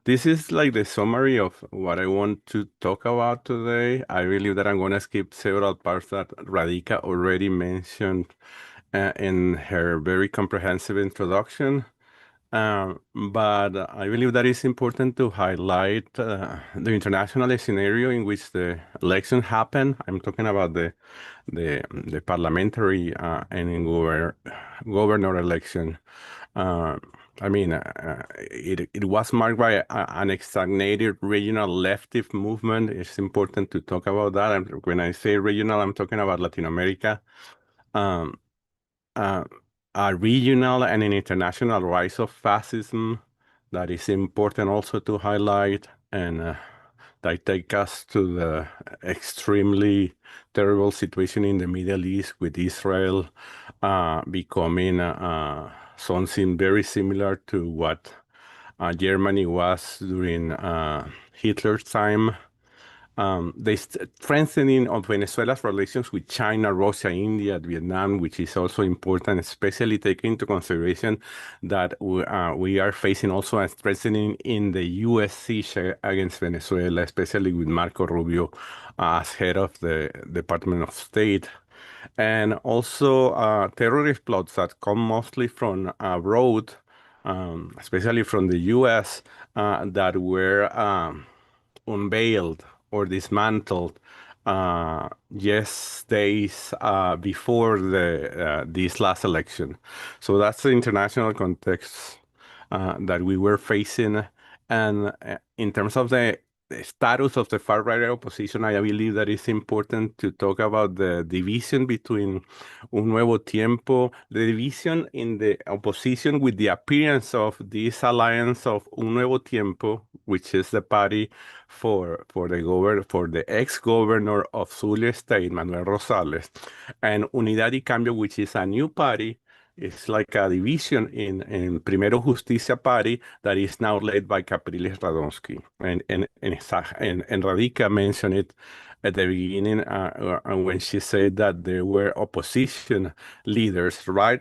this is like the summary of what I want to talk about today. I believe that I'm going to skip several parts that Radhika already mentioned in her very comprehensive introduction. But I believe that it's important to highlight the international scenario in which the election happened. I'm talking about the parliamentary and governor election. Uh, it was marked by an stagnated regional leftist movement. It's important to talk about that. And when I say regional, I'm talking about Latin America. Um, uh, a regional and an international rise of fascism that is important also to highlight, and that take us to the extremely terrible situation in the Middle East with Israel becoming something very similar to what Germany was during Hitler's time. The strengthening of Venezuela's relations with China, Russia, India, Vietnam, which is also important, especially taking into consideration that we are facing also a strengthening in the U.S. siege against Venezuela, especially with Marco Rubio as head of the Department of State. And also terrorist plots that come mostly from abroad, especially from the U.S., that were unveiled or dismantled just days before this last election. So that's the international context that we were facing. And in terms of the status of the far-right opposition, I believe that it's important to talk about the division between Un Nuevo Tiempo, the division in the opposition with the appearance of this alliance of Un Nuevo Tiempo, which is the party for the ex-governor of Zulia State, Manuel Rosales, and Unidad y Cambio, which is a new party. It's like a division in Primero Justicia party that is now led by Capriles Radonsky. And Radica mentioned it at the beginning when she said that there were opposition leaders, right?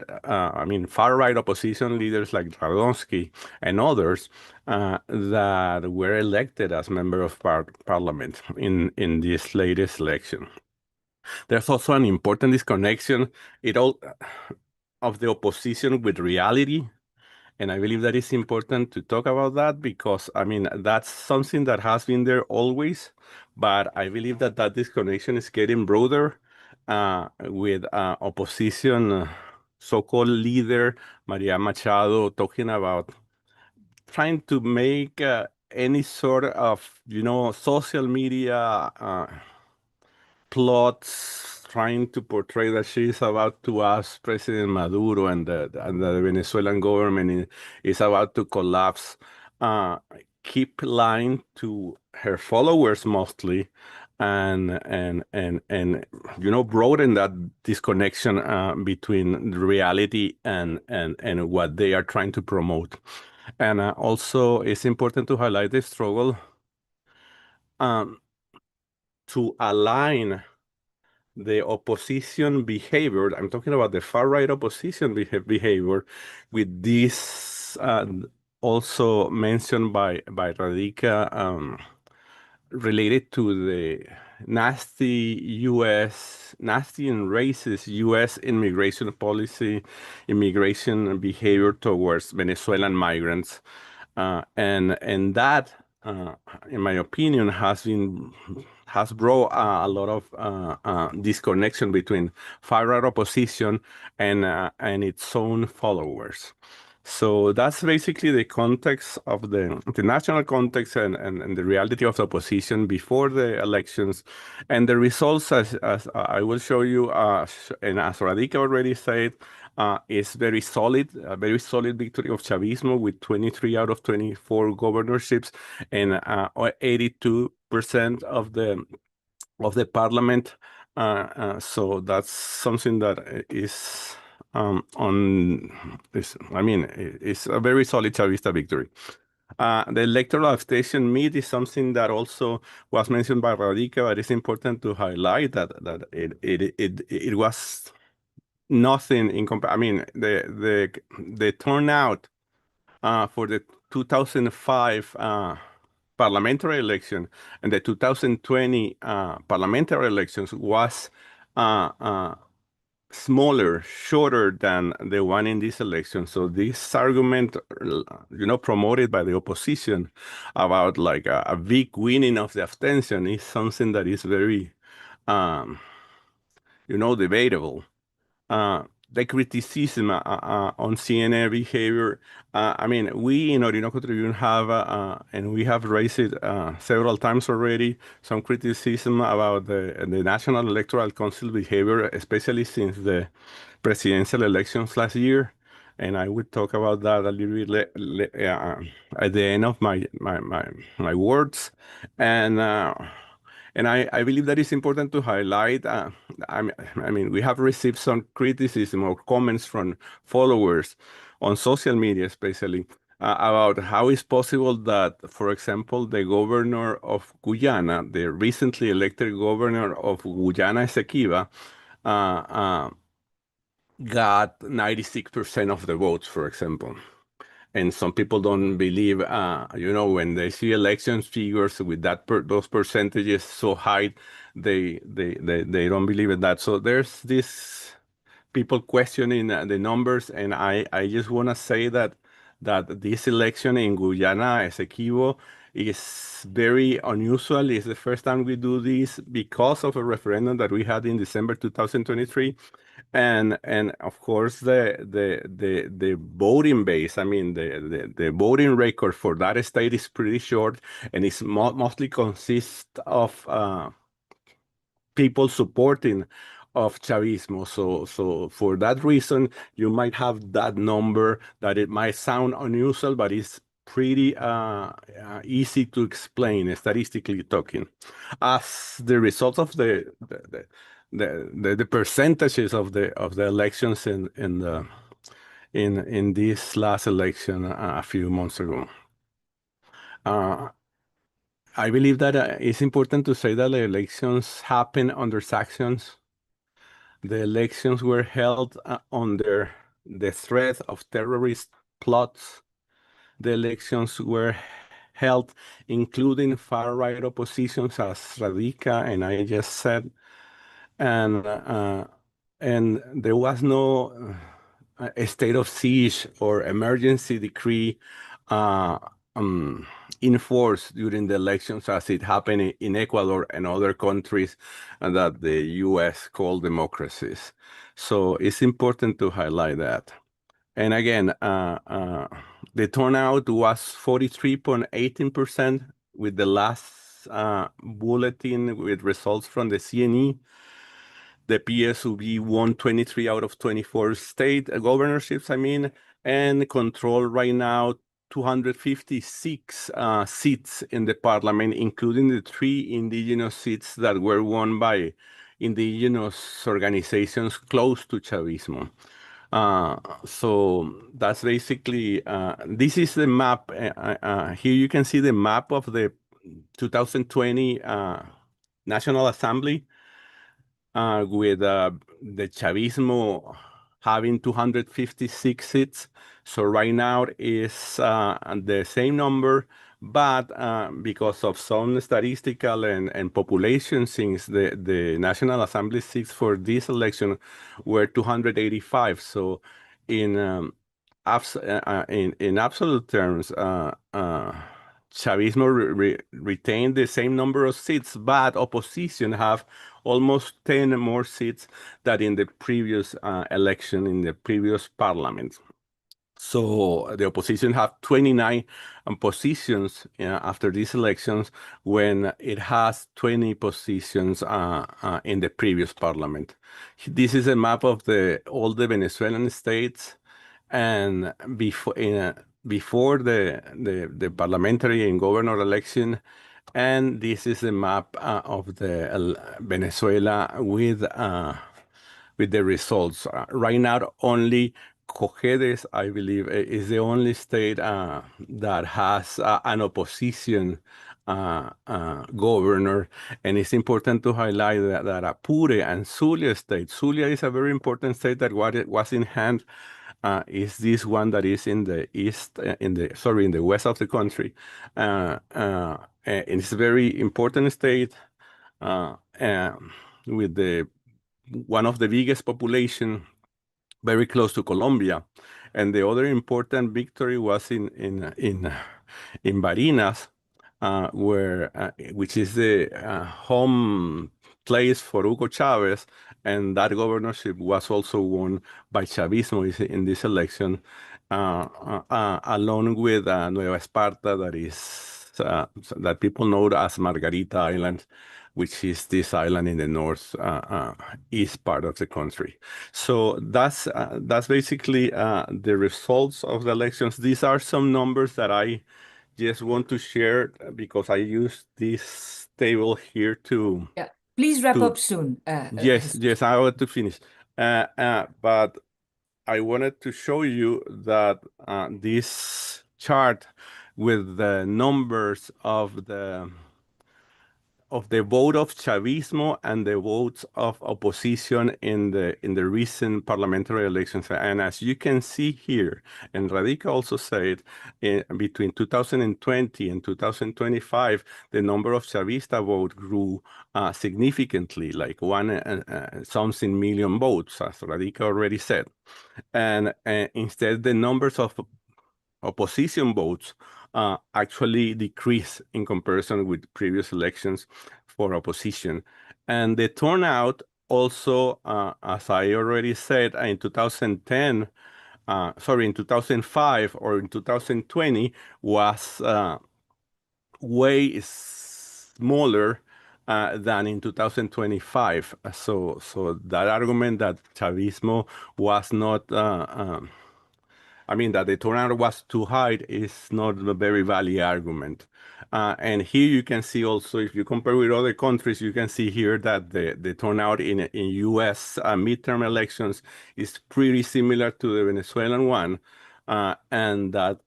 Far-right opposition leaders like Radonsky and others that were elected as members of parliament in this latest election. There's also an important disconnection it all of the opposition with reality. And I believe that it's important to talk about that because, that's something that has been there always. But I believe that that disconnection is getting broader with opposition so-called leader Maria Machado talking about trying to make any sort of, social media plots trying to portray that she's about to ask President Maduro and the Venezuelan government is about to collapse. Uh, Keep lying to her followers mostly, and broaden that disconnection between reality and what they are trying to promote. And also, it's important to highlight the struggle um, to align the opposition behavior. I'm talking about the far right opposition behavior with this also mentioned by Radica related to the nasty and racist U.S. immigration policy, immigration behavior towards Venezuelan migrants, and that, in my opinion, has brought a lot of disconnection between far-right opposition and its own followers. So that's basically the context of the national context and the reality of the opposition before the elections. And the results, as I will show you, and as Radica already said, is very solid, a very solid victory of Chavismo with 23 out of 24 governorships and 82% of the parliament. So that's something that is it's a very solid Chavista victory. The electoral abstention meet is something that also was mentioned by Radica, but it's important to highlight that it was nothing in the turnout for the 2005 parliamentary election and the 2020 parliamentary elections was uh, uh, smaller, shorter than the one in this election. So this argument, promoted by the opposition about like a big winning of the abstention is something that is very, um, debatable. uh, the criticism on CNN behavior. I mean, we in Orinoco Tribune have, and we have raised it several times already, some criticism about the National Electoral Council behavior, especially since the presidential elections last year. And I would talk about that a little bit at the end of my words. And I believe that it's important to highlight. I mean, we have received some criticism or comments from followers on social media, especially about how it's possible that, for example, the governor of Guyana, the recently elected governor of Guyana, Esequiba, uh, uh, got 96% of the votes, for example. And some people don't believe, when they see election figures with those percentages so high, they don't believe in that. So there's this people questioning the numbers, and I just want to say that this election in Guyana, Essequibo, is very unusual. It's the first time we do this because of a referendum that we had in December 2023. And of course the voting base, I mean the voting record for that state is pretty short, and it's mostly consists of people supporting of Chavismo. So for that reason, you might have that number that it might sound unusual, but it's pretty easy to explain statistically talking. As the result of the percentages of the elections in this last election a few months ago. I believe that it's important to say that the elections happen under sanctions. The elections were held under the threat of terrorist plots. The elections were held including far-right oppositions, as Radica and I just said, and there was no a state of siege or emergency decree uh, um, enforced during the elections as it happened in Ecuador and other countries that the U.S. called democracies. So it's important to highlight that. And again, the turnout was 43.18% with the last bulletin with results from the CNE. The PSUV won 23 out of 24 state governorships, and control right now 256 seats in the parliament, including the 3 indigenous seats that were won by indigenous organizations close to Chavismo. So that's basically, this is the map. Here you can see the map of the 2020 National Assembly with the Chavismo having 256 seats. So right now is the same number, but because of some statistical and population things, the National Assembly seats for this election were 285. So in in absolute terms, Chavismo retained the same number of seats, but opposition have almost 10 more seats than in the previous election in the previous parliament. So the opposition have 29 positions after these elections when it has 20 positions in the previous parliament. This is a map of all the Venezuelan states, and before the parliamentary and governor election, and this is a map of the Venezuela with the results. Right now, only Cojedes, I believe, is the only state that has an opposition governor. And it's important to highlight that Apure and Zulia state. Zulia is a very important state that was in hand is this one that is in the east, in the west of the country. And it's a very important state with the one of the biggest population, very close to Colombia. And the other important victory was in Barinas, which is the home place for Hugo Chavez, and that governorship was also won by Chavismo in this election, along with Nueva Esparta, that people know as Margarita Island, which is this island in the north east part of the country. So that's basically the results of the elections. These are some numbers that I just want to share because I use this table here to Yeah, please wrap to up soon. yes, I want to finish. But I wanted to show you that this chart with the numbers of the vote of Chavismo and the votes of opposition in the recent parliamentary elections. And as you can see here, and Radica also said, between 2020 and 2025, the number of Chavista vote grew significantly, like one something million votes, as Radica already said. And instead, the numbers of opposition votes actually decrease in comparison with previous elections for opposition. And the turnout also, as I already said, in 2010, in 2005 or in 2020 was way smaller than in 2025. So that argument that Chavismo was not that the turnout was too high is not a very valid argument. And here you can see also, if you compare with other countries, you can see here that the turnout in U.S. Midterm elections is pretty similar to the Venezuelan one. And that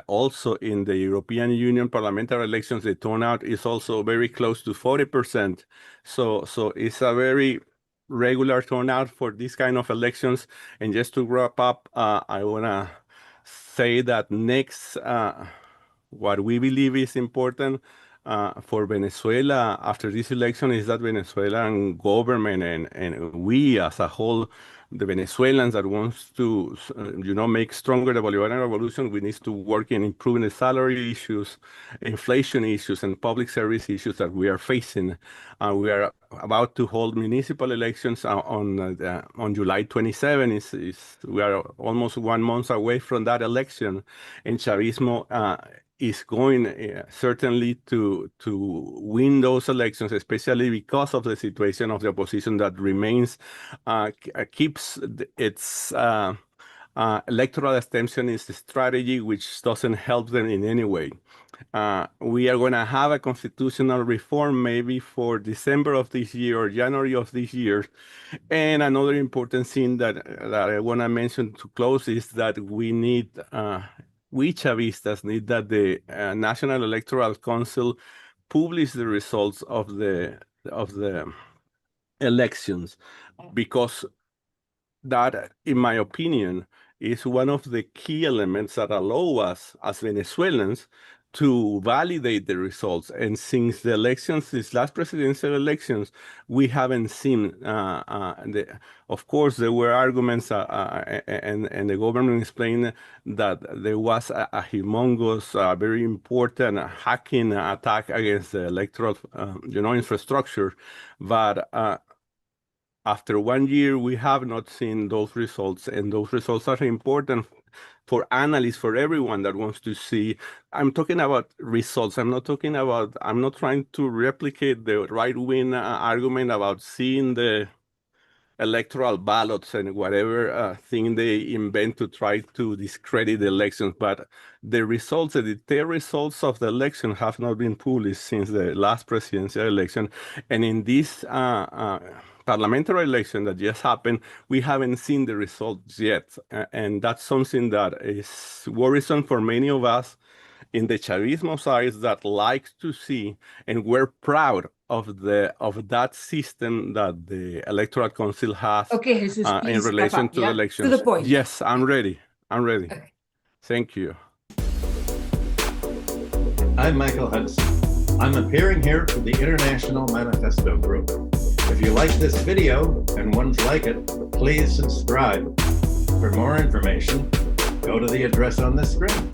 also in the European Union parliamentary elections, the turnout is also very close to 40%. So it's a very regular turnout for this kind of elections. And just to wrap up, I want to say that next, what we believe is important for Venezuela after this election is that Venezuelan government and we as a whole, the Venezuelans that wants to, make stronger the Bolivarian revolution, we need to work in improving the salary issues, inflation issues, and public service issues that we are facing. We are about to hold municipal elections on July 27. We are almost 1 month away from that election, and Chavismo is going certainly to win those elections, especially because of the situation of the opposition that remains, keeps its electoral abstentionist strategy, which doesn't help them in any way. We are going to have a constitutional reform maybe for December of this year or January of this year. And another important thing that I want to mention to close is that we Chavistas need that the National Electoral Council publish the results of the elections, because that, in my opinion, is one of the key elements that allow us as Venezuelans to validate the results. And since the elections, these last presidential elections, we haven't seen, of course, there were arguments and the government explained that there was a humongous, very important hacking attack against the electoral, infrastructure. But after 1 year, we have not seen those results, and those results are important for analysts, for everyone that wants to see. I'm talking about results. I'm not trying to replicate the right-wing argument about seeing the electoral ballots and whatever thing they invent to try to discredit the elections. But the results, the detailed results of the election have not been published since the last presidential election. And in this parliamentary election that just happened, we haven't seen the results yet. And that's something that is worrisome for many of us in the Chavismo side that likes to see, and we're proud of that system that the Electoral Council has Okay, Jesus, in please wrap relation up, to the yeah? elections. To the point. Yes, I'm ready. Okay. Thank you. I'm Michael Hudson. I'm appearing here for the International Manifesto Group. If you like this video and ones like it, please subscribe. For more information, go to the address on the screen.